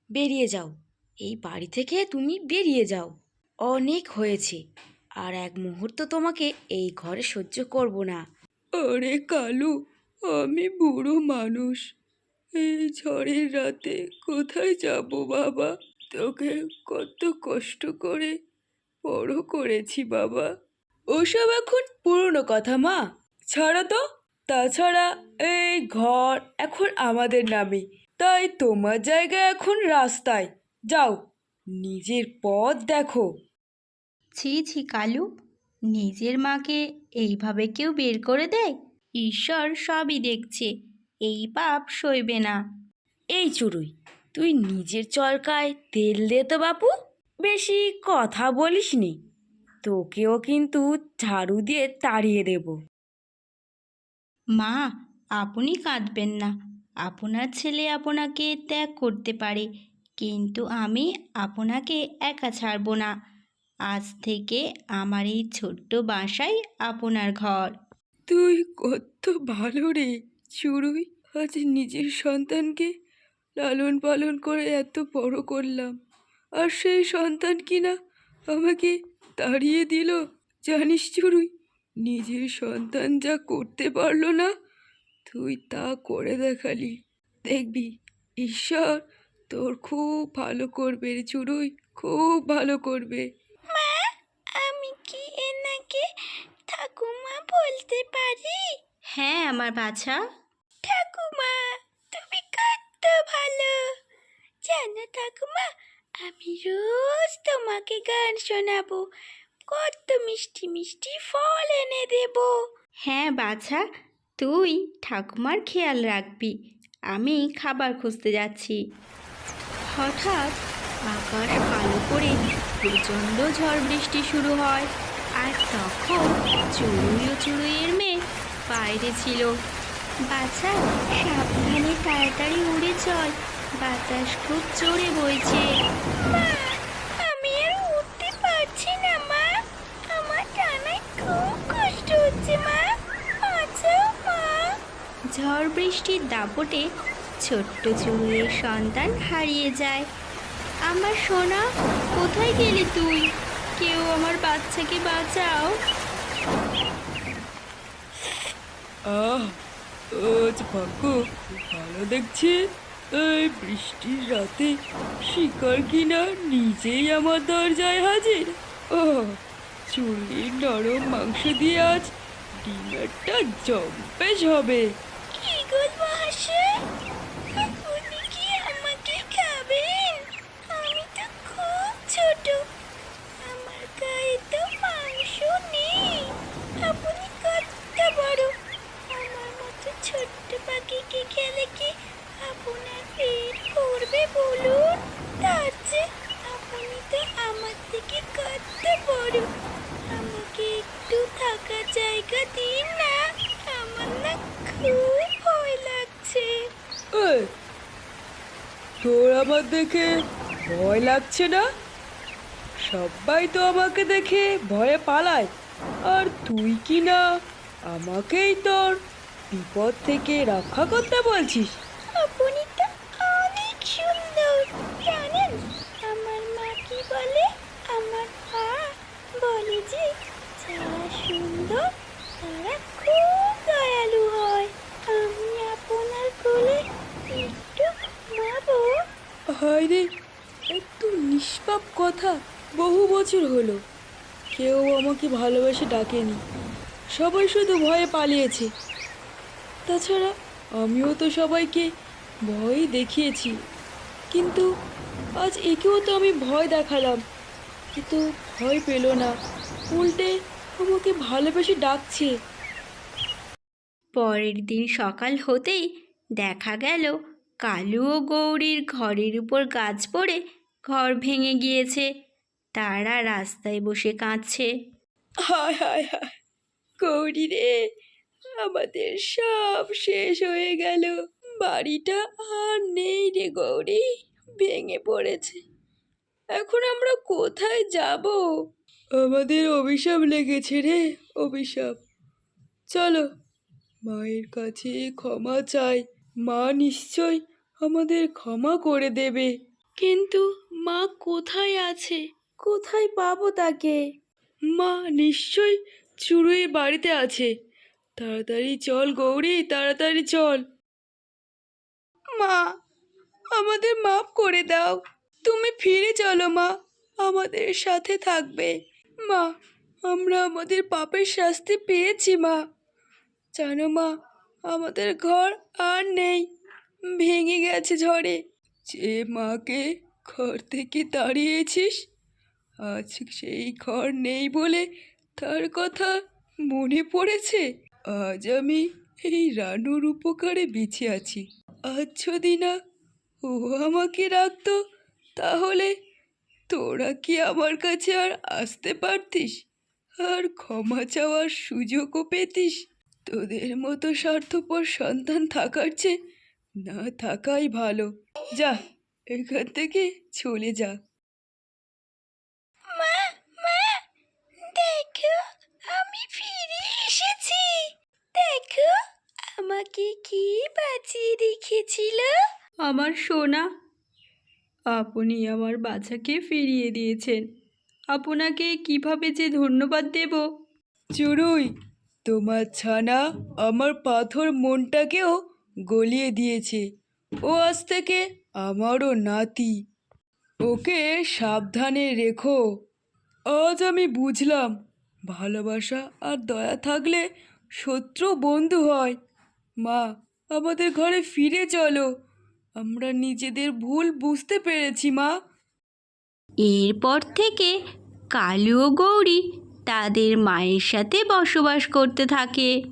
বেরিয়ে যাও, এই বাড়ি থেকে তুমি বেরিয়ে যাও। অনেক হয়েছে, আর এক মুহূর্ত তোমাকে এই ঘরে সহ্য করব না। আরে কালু, আমি বুড়ো মানুষ, এই ঝড়ের রাতে কোথায় যাব বাবা? তোকে কত কষ্ট করে বড় করেছি বাবা। ওসব এখন পুরনো কথা মা, ছাড়া তো। তাছাড়া এই ঘর এখন আমাদের নামে, তাই তোমার জায়গা এখন রাস্তায়। যাও, নিজের পথ দেখো। ছি ছি কালু, নিজের মাকে এইভাবে কেউ বের করে দেয়? ঈশ্বর সবই দেখছে, এই পাপ সইবে না। এই চুড়ুই, তুই নিজের চরকায় তেল দে তো বাপু। বেশি কথা বলিস নি, তোকেও কিন্তু ঝাড়ু দিয়ে তাড়িয়ে দেব। মা, আপনি কাঁদবেন না। আপনার ছেলে আপনাকে ত্যাগ করতে পারে, কিন্তু আমি আপনাকে একা ছাড়ব না। আজ থেকে আমার এই ছোট্ট বাসাই আপনার ঘর। তুই কত ভালো রে চুড়ুই। আজ নিজের সন্তানকে লালন পালন করে এত বড় করলাম, আর সেই সন্তান কিনা আমাকে তাড়িয়ে দিল। জানিস চুড়ুই, নিজের সন্তান যা করতে পারলো না, তুই তা করে দেখালি। দেখবি, ঈশ্বর তোর খুব ভালো করবে রে চুড়ুই, খুব ভালো করবে। মা, আমি কি এনাকে ঠাকুমা বলতে পারি? হ্যাঁ আমার বাছা। ঠাকুমা, তুমি কত ভালো। জানো ঠাকুমা, আমি রোজ তোমাকে গান শোনাবো, কত মিষ্টি মিষ্টি ফল এনে দেব। হ্যাঁ বাছা, তুই ঠাকুমার খেয়াল রাখবি। আমি খাবার খুঁজতে যাচ্ছি। হঠাৎ আকাশ কালো করে প্রচণ্ড ঝড় বৃষ্টি শুরু হয়, আর তখন চড়ুই ও চড়ুইয়ের মেয়ে বাইরে ছিল। বাছা, সাবধানে তাড়াতাড়ি উড়ে চল, বাতাস খুব জোরে বইছে। আমি আর উঠতে পারছি না মা, আমার ডানায় খুব কষ্ট হচ্ছে মা, বাঁচাও মা। ঝড় বৃষ্টির দাপটে ছোট্ট চড়ুইয়ের সন্তান হারিয়ে যায়। আমার সোনা, কোথায় গেলি তুই? কেউ আমার বাচ্চাকে বাঁচাও। আহ, আজ ভাগ্য খুব ভালো দেখছি। এই বৃষ্টির রাতে শিকার কিনা নিজেই আমার দরজায় হাজির। ও, চুরির নরম মাংস দিয়ে আজ ডিনারটা জম্পেশ হবে। কি গো মহাশয়, আপনি কি আমাকে খাবেন? আমি তো খুব ছোট, আমার গায়ে তো মাংস নেই। আপনি কত বড়, আমার মতো ছোট্ট পাখিকে খেলে কি আপনার পেট ভরবে বলুন? তার চেয়ে আপনি তো আমার থেকে কত বড়, আমাকে একটু থাকার জায়গা দিন না, আমার না খুব ভয় লাগছে। এই, তোর আমার দেখে ভয় লাগছে না? সবাই তো আমাকে দেখে ভয়ে পালায়, আর তুই কি না আমাকেই তোর বিপদ থেকে রক্ষা করতে বলছিস? আপনি তো অনেক সুন্দর, জানেন আমার মা কি বলে? আমার মা বলে যে যারা সুন্দর তারা খুব দয়ালু হয়। আমি আপনার কোলে একটু ঘুমাবো? হায় রে, এত নিষ্পাপ কথা বহু বছর হলো কেউ আমাকে ভালোবেসে ডাকেনি, সবাই শুধু ভয়ে পালিয়েছে। তাছাড়া আমিও তো সবাইকে ভয় দেখিয়েছি, কিন্তু আজ একেও তো আমি ভয় দেখালাম, কিন্তু ভয় পেল না, উল্টে আমাকে ভালোবেসে ডাকছে। পরের দিন সকাল হতেই দেখা গেল কালু ও গৌরীর ঘরের উপর গাছ পড়ে ঘর ভেঙে গিয়েছে। তারা রাস্তায় বসে কাঁদছে। হায় হায় হায়, গৌরী রে, আমাদের সব শেষ হয়ে গেল। বাড়িটা আর নেই রে গৌরী, ভেঙে পড়েছে। এখন আমরা কোথায় যাব? আমাদের অভিশাপ লেগেছে রে, অভিশাপ। চলো, মায়ের কাছে ক্ষমা চাই, মা নিশ্চয় আমাদের ক্ষমা করে দেবে। কিন্তু মা কোথায় আছে? কোথায় পাবো তাকে? মা নিশ্চয়ই চুড়ুই বাড়িতে আছে। তাড়াতাড়ি চল গৌরী, তাড়াতাড়ি চল। মা, আমাদের মাফ করে দাও। তুমি ফিরে চলো মা, আমাদের সাথে থাকবে। মা, আমরা আমাদের পাপের শাস্তি পেয়েছি মা। জানো মা, আমাদের ঘর আর নেই, ভেঙে গেছে ঝড়ে। যে মাকে ঘর থেকে তাড়িয়েছিস, আজ সেই ঘর নেই বলে তার কথা মনে পড়েছে। আজ আমি এই রানুর উপকারে বেঁচে আছি। আজ যদি না ও আমাকে রাখতো, তাহলে তোরা কি আমার কাছে আর আসতে পারতিস, আর ক্ষমা চাওয়ার সুযোগও পেতিস? তোদের মতো স্বার্থপর সন্তান থাকার চেয়ে না থাকাই ভালো। যা, এখান থেকে চলে যা। মা, মা, দেখো, আমি ফিরে এসেছি। দেখো, আমাকে কি বাঁচিয়ে রেখেছিল। আমার সোনা, আপনি আমার বাচ্চাকে ফিরিয়ে দিয়েছেন। আপনাকে কিভাবে যে ধন্যবাদ দেব। চুড়ুই, তোমার ছানা আমার পাথর মনটাকেও গলিয়ে দিয়েছে। ও আজ থেকে আমারও নাতি। ওকে সাবধানে রেখো। আজ আমি বুঝলাম, ভালোবাসা আর দয়া থাকলে শত্রু বন্ধু হয়। মা, আমাদের ঘরে ফিরে চলো। আমরা নিজেদের ভুল বুঝতে পেরেছি মা। এরপর থেকে কালু ও গৌরী তাদের মায়ের সাথে বসবাস করতে থাকে।